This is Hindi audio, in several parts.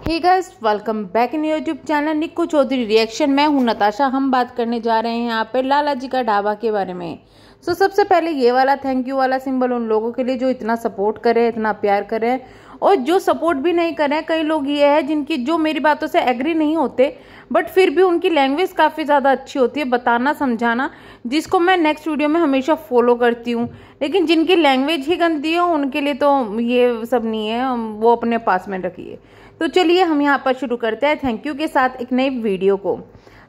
Hey guys, welcome back in YouTube channel Nikku Chaudhary reaction. मैं हूं नताशा। हम बात करने जा रहे हैं यहाँ पे लाला जी का ढाबा के बारे में। सबसे पहले ये वाला थैंक यू वाला सिंबल उन लोगों के लिए जो इतना सपोर्ट करे, इतना प्यार करे, और जो सपोर्ट भी नहीं करें। कई लोग ये है जिनकी जो मेरी बातों से एग्री नहीं होते, बट फिर भी उनकी लैंग्वेज काफ़ी ज़्यादा अच्छी होती है, बताना समझाना, जिसको मैं नेक्स्ट वीडियो में हमेशा फॉलो करती हूँ। लेकिन जिनकी लैंग्वेज ही गंदी हो उनके लिए तो ये सब नहीं है, वो अपने पास में रखिए। तो चलिए हम यहाँ पर शुरू करते हैं थैंक यू के साथ एक नई वीडियो को।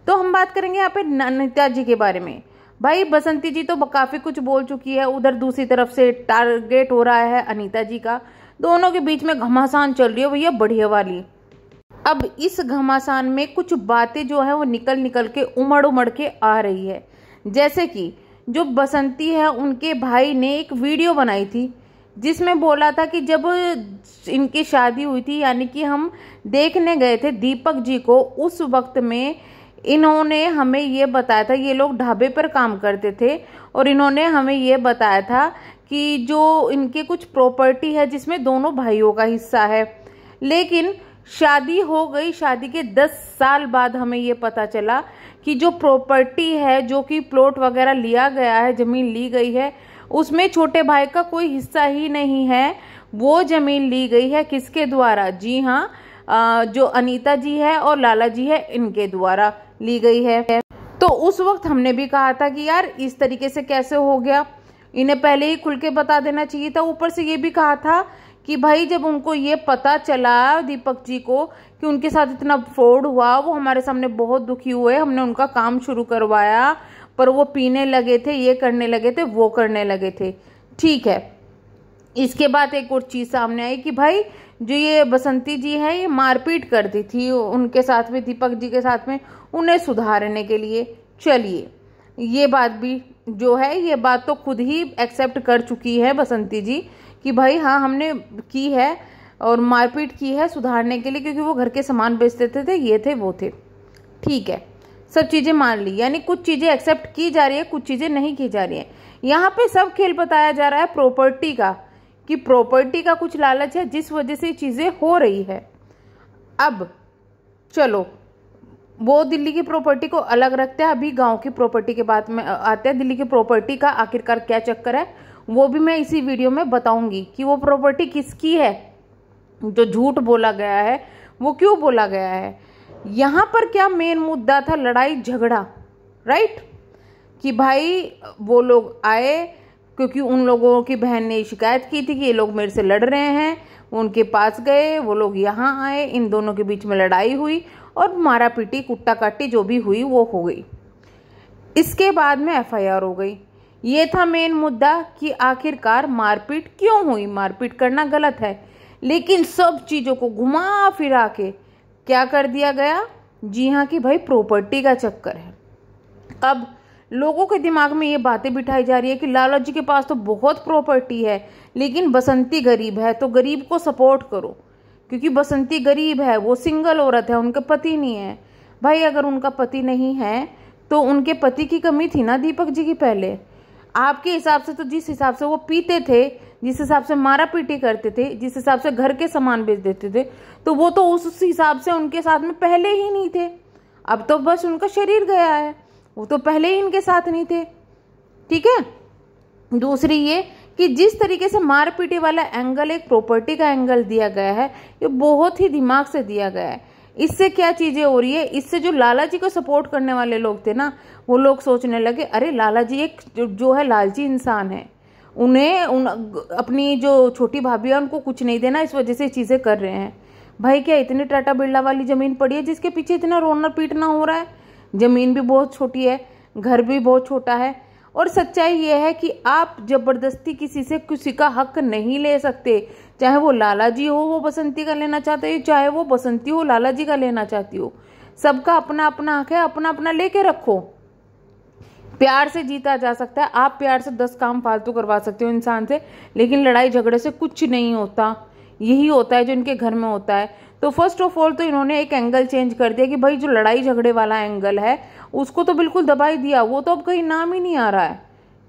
तो हम बात करेंगे यहाँ पे अनीता जी के बारे में। भाई बसंती जी तो काफ़ी कुछ बोल चुकी है, उधर दूसरी तरफ से टारगेट हो रहा है अनीता जी का। दोनों के बीच में घमासान चल रही है भैया, बढ़िया वाली। अब इस घमासान में कुछ बातें जो है वो निकल के उमड़ के आ रही है। जैसे कि जो बसंती है उनके भाई ने एक वीडियो बनाई थी जिसमें बोला था कि जब इनकी शादी हुई थी, यानी कि हम देखने गए थे दीपक जी को, उस वक्त में इन्होंने हमें ये बताया था, ये लोग ढाबे पर काम करते थे और इन्होंने हमें ये बताया था कि जो इनके कुछ प्रॉपर्टी है जिसमें दोनों भाइयों का हिस्सा है। लेकिन शादी हो गई, शादी के 10 साल बाद हमें ये पता चला कि जो प्रॉपर्टी है, जो कि प्लॉट वगैरह लिया गया है, ज़मीन ली गई है, उसमें छोटे भाई का कोई हिस्सा ही नहीं है। वो ज़मीन ली गई है किसके द्वारा? जी हाँ, जो अनीता जी है और लाला जी है, इनके द्वारा ली गई है। तो उस वक्त हमने भी कहा था कि यार इस तरीके से कैसे हो गया, इन्हें पहले ही खुल के बता देना चाहिए था। ऊपर से ये भी कहा था कि भाई जब उनको ये पता चला दीपक जी को कि उनके साथ इतना फ्रॉड हुआ, वो हमारे सामने बहुत दुखी हुए, हमने उनका काम शुरू करवाया, पर वो पीने लगे थे, ये करने लगे थे, वो करने लगे थे। ठीक है, इसके बाद एक और चीज़ सामने आई कि भाई जो ये बसंती जी है ये मारपीट करती थी उनके साथ में, दीपक जी के साथ में, उन्हें सुधारने के लिए। चलिए ये बात भी जो है, ये बात तो खुद ही एक्सेप्ट कर चुकी है बसंती जी कि भाई हाँ हमने की है और मारपीट की है सुधारने के लिए, क्योंकि वो घर के सामान बेचते थे, ये थे वो थे। ठीक है, सब चीज़ें मान ली, यानी कुछ चीज़ें एक्सेप्ट की जा रही है, कुछ चीज़ें नहीं की जा रही है। यहाँ पे सब खेल बताया जा रहा है प्रॉपर्टी का, कि प्रॉपर्टी का कुछ लालच है जिस वजह से चीज़ें हो रही है। अब चलो वो दिल्ली की प्रॉपर्टी को अलग रखते हैं, अभी गांव की प्रॉपर्टी के बात में आते हैं। दिल्ली की प्रॉपर्टी का आखिरकार क्या चक्कर है वो भी मैं इसी वीडियो में बताऊंगी कि वो प्रॉपर्टी किसकी है, जो झूठ बोला गया है वो क्यों बोला गया है। यहाँ पर क्या मेन मुद्दा था? लड़ाई झगड़ा, राइट? कि भाई वो लोग आए क्योंकि उन लोगों की बहन ने शिकायत की थी कि ये लोग मेरे से लड़ रहे हैं, उनके पास गए, वो लोग यहाँ आए, इन दोनों के बीच में लड़ाई हुई और मारा पीटी कुट्टा काटी जो भी हुई वो हो गई। इसके बाद में एफआईआर हो गई। ये था मेन मुद्दा कि आखिरकार मारपीट क्यों हुई। मारपीट करना गलत है, लेकिन सब चीज़ों को घुमा फिरा के क्या कर दिया गया? जी हाँ, कि भाई प्रॉपर्टी का चक्कर है। अब लोगों के दिमाग में ये बातें बिठाई जा रही है कि लाला जी के पास तो बहुत प्रॉपर्टी है, लेकिन बसंती गरीब है, तो गरीब को सपोर्ट करो, क्योंकि बसंती गरीब है, वो सिंगल औरत है, उनका पति नहीं है। भाई अगर उनका पति नहीं है तो उनके पति की कमी थी ना दीपक जी की पहले। आपके हिसाब से तो जिस हिसाब से वो पीते थे, जिस हिसाब से मारा पीटी करते थे, जिस हिसाब से घर के सामान बेच देते थे, तो वो तो उस हिसाब से उनके साथ में पहले ही नहीं थे। अब तो बस उनका शरीर गया है, वो तो पहले ही इनके साथ नहीं थे। ठीक है, दूसरी ये कि जिस तरीके से मार पीटी वाला एंगल एक प्रॉपर्टी का एंगल दिया गया है, ये बहुत ही दिमाग से दिया गया है। इससे क्या चीजें हो रही है? इससे जो लाला जी को सपोर्ट करने वाले लोग थे ना, वो लोग सोचने लगे अरे लाला जी एक जो है लालची इंसान है, उन्हें अपनी जो छोटी भाभी है उनको कुछ नहीं देना, इस वजह से चीजें कर रहे हैं। भाई क्या इतनी टाटा बिरला वाली जमीन पड़ी है जिसके पीछे इतना रोना पीटना हो रहा है? जमीन भी बहुत छोटी है, घर भी बहुत छोटा है, और सच्चाई ये है कि आप जबरदस्ती किसी से किसी का हक नहीं ले सकते। चाहे वो लाला जी हो वो बसंती का लेना चाहते हो, चाहे वो बसंती हो लाला जी का लेना चाहती हो, सबका अपना अपना हक है, अपना अपना लेके रखो। प्यार से जीता जा सकता है, आप प्यार से 10 काम फालतू करवा सकते हो इंसान से, लेकिन लड़ाई झगड़े से कुछ नहीं होता। यही होता है जो इनके घर में होता है। तो फर्स्ट ऑफ ऑल तो इन्होंने एक एंगल चेंज कर दिया कि भाई जो लड़ाई झगड़े वाला एंगल है उसको तो बिल्कुल दबा ही दिया, वो तो अब कहीं नाम ही नहीं आ रहा है।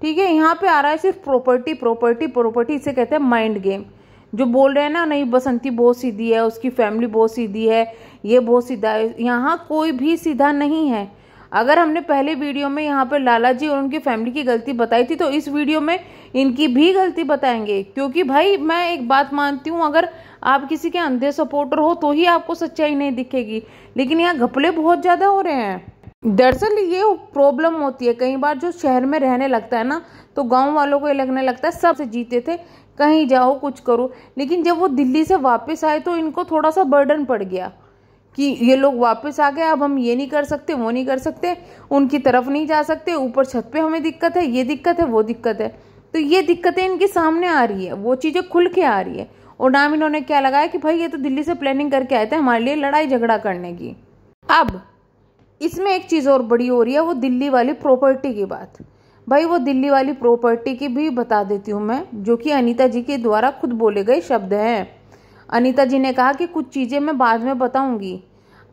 ठीक है, यहाँ पे आ रहा है सिर्फ प्रॉपर्टी प्रॉपर्टी प्रॉपर्टी। इसे कहते हैं माइंड गेम। जो बोल रहे हैं ना, नहीं बसंती बहुत सीधी है, उसकी फैमिली बहुत सीधी है, ये बहुत सीधा है, यहाँ कोई भी सीधा नहीं है। अगर हमने पहले वीडियो में यहाँ पर लाला जी और उनकी फैमिली की गलती बताई थी, तो इस वीडियो में इनकी भी गलती बताएंगे। क्योंकि भाई मैं एक बात मानती हूँ, अगर आप किसी के अंधे सपोर्टर हो तो ही आपको सच्चाई नहीं दिखेगी, लेकिन यहाँ घपले बहुत ज़्यादा हो रहे हैं। दरअसल ये प्रॉब्लम होती है, कई बार जो शहर में रहने लगता है ना, तो गांव वालों को ये लगने लगता है सबसे जीते थे, कहीं जाओ कुछ करो। लेकिन जब वो दिल्ली से वापस आए तो इनको थोड़ा सा बर्डन पड़ गया कि ये लोग वापस आ गए, अब हम ये नहीं कर सकते, वो नहीं कर सकते, उनकी तरफ नहीं जा सकते, ऊपर छत पे हमें दिक्कत है, ये दिक्कत है, वो दिक्कत है। तो ये दिक्कतें इनके सामने आ रही है, वो चीज़ें खुल के आ रही है। और नाम इन्होंने क्या लगाया कि भाई ये तो दिल्ली से प्लानिंग करके आए थे हमारे लिए लड़ाई झगड़ा करने की। अब इसमें एक चीज़ और बड़ी हो रही है, वो दिल्ली वाली प्रॉपर्टी की बात। भाई वो दिल्ली वाली प्रॉपर्टी की भी बता देती हूँ मैं, जो कि अनीता जी के द्वारा खुद बोले गए शब्द हैं। अनीता जी ने कहा कि कुछ चीज़ें मैं बाद में बताऊंगी।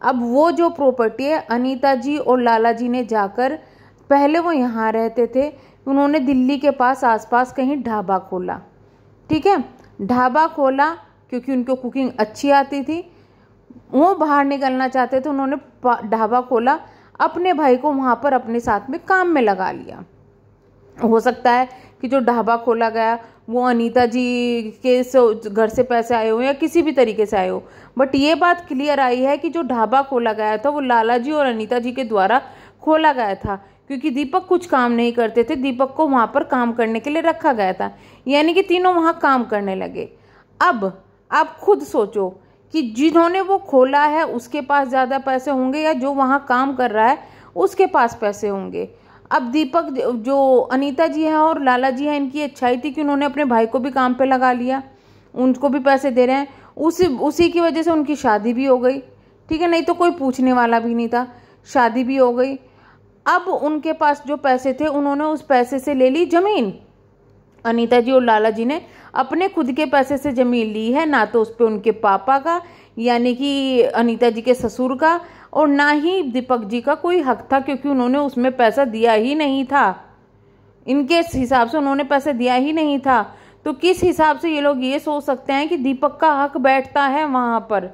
अब वो जो प्रॉपर्टी है, अनीता जी और लाला जी ने जाकर, पहले वो यहाँ रहते थे, उन्होंने दिल्ली के पास आसपास कहीं ढाबा खोला। ठीक है, ढाबा खोला क्योंकि उनको कुकिंग अच्छी आती थी, वो बाहर निकलना चाहते थे, उन्होंने ढाबा खोला, अपने भाई को वहाँ पर अपने साथ में काम में लगा लिया। हो सकता है कि जो ढाबा खोला गया वो अनीता जी के घर से पैसे आए हो या किसी भी तरीके से आए हो, बट ये बात क्लियर आई है कि जो ढाबा खोला गया था वो लाला जी और अनीता जी के द्वारा खोला गया था, क्योंकि दीपक कुछ काम नहीं करते थे, दीपक को वहाँ पर काम करने के लिए रखा गया था, यानी कि तीनों वहाँ काम करने लगे। अब आप खुद सोचो कि जिन्होंने वो खोला है उसके पास ज़्यादा पैसे होंगे या जो वहाँ काम कर रहा है उसके पास पैसे होंगे। अब दीपक, जो अनीता जी हैं और लाला जी हैं, इनकी अच्छाई थी कि उन्होंने अपने भाई को भी काम पे लगा लिया, उनको भी पैसे दे रहे हैं, उसी की वजह से उनकी शादी भी हो गई। ठीक है, नहीं तो कोई पूछने वाला भी नहीं था, शादी भी हो गई। अब उनके पास जो पैसे थे उन्होंने उस पैसे से ले ली ज़मीन। अनीता जी और लाला जी ने अपने खुद के पैसे से ज़मीन ली है, ना तो उस पर उनके पापा का यानी कि अनीता जी के ससुर का, और ना ही दीपक जी का कोई हक था, क्योंकि उन्होंने उसमें पैसा दिया ही नहीं था। इनके हिसाब से उन्होंने पैसा दिया ही नहीं था, तो किस हिसाब से ये लोग ये सोच सकते हैं कि दीपक का हक बैठता है वहाँ पर।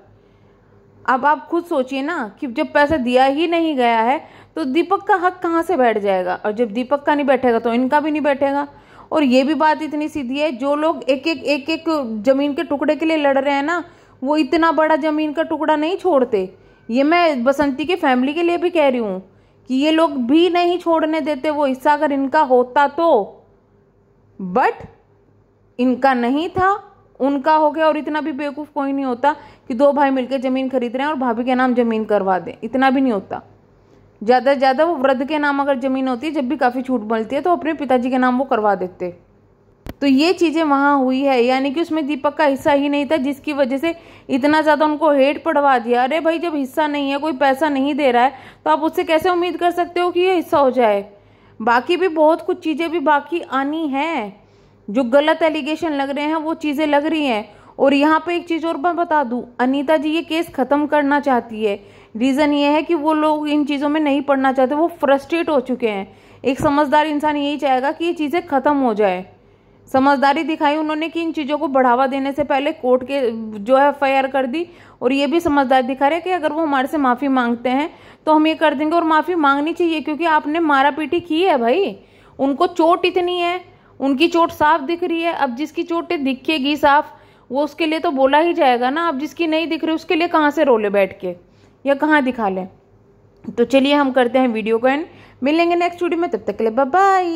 अब आप खुद सोचिए ना कि जब पैसा दिया ही नहीं गया है तो दीपक का हक कहाँ से बैठ जाएगा, और जब दीपक का नहीं बैठेगा तो इनका भी नहीं बैठेगा। और ये भी बात इतनी सीधी है, जो लोग एक एक जमीन के टुकड़े के लिए लड़ रहे हैं ना, वो इतना बड़ा जमीन का टुकड़ा नहीं छोड़ते। ये मैं बसंती की फैमिली के लिए भी कह रही हूँ कि ये लोग भी नहीं छोड़ने देते वो हिस्सा, अगर इनका होता तो, बट इनका नहीं था, उनका हो गया। और इतना भी बेवकूफ़ कोई नहीं होता कि दो भाई मिलकर ज़मीन खरीद रहे हैं और भाभी के नाम ज़मीन करवा दें, इतना भी नहीं होता। ज़्यादा से ज़्यादा वो वृद्ध के नाम अगर ज़मीन होती है, जब भी काफ़ी छूट मिलती है, तो अपने पिताजी के नाम वो करवा देते। तो ये चीज़ें वहाँ हुई है, यानी कि उसमें दीपक का हिस्सा ही नहीं था, जिसकी वजह से इतना ज़्यादा उनको हेट पड़वा दिया। अरे भाई, जब हिस्सा नहीं है, कोई पैसा नहीं दे रहा है, तो आप उससे कैसे उम्मीद कर सकते हो कि ये हिस्सा हो जाए। बाकी भी बहुत कुछ चीज़ें भी बाकी आनी हैं, जो गलत एलिगेशन लग रहे हैं वो चीज़ें लग रही हैं। और यहाँ पे एक चीज़ और मैं बता दूँ, अनीता जी ये केस ख़त्म करना चाहती है। रीज़न ये है कि वो लोग इन चीज़ों में नहीं पड़ना चाहते, वो फ्रस्ट्रेट हो चुके हैं। एक समझदार इंसान यही चाहेगा कि ये चीज़ें ख़त्म हो जाए। समझदारी दिखाई उन्होंने कि इन चीज़ों को बढ़ावा देने से पहले कोर्ट के जो है FIR कर दी, और ये भी समझदारी दिखा रहे हैं कि अगर वो हमारे से माफ़ी मांगते हैं तो हम ये कर देंगे। और माफ़ी मांगनी चाहिए, क्योंकि आपने मारा पीटी की है भाई, उनको चोट इतनी है, उनकी चोट साफ दिख रही है। अब जिसकी चोटें दिखेगी साफ, वो उसके लिए तो बोला ही जाएगा ना। अब जिसकी नहीं दिख रही उसके लिए कहाँ से रोले बैठ के, या कहाँ दिखा लें। तो चलिए हम करते हैं वीडियो को एंड, मिलेंगे नेक्स्ट वीडियो में, तब तक के लिए बाय बाय।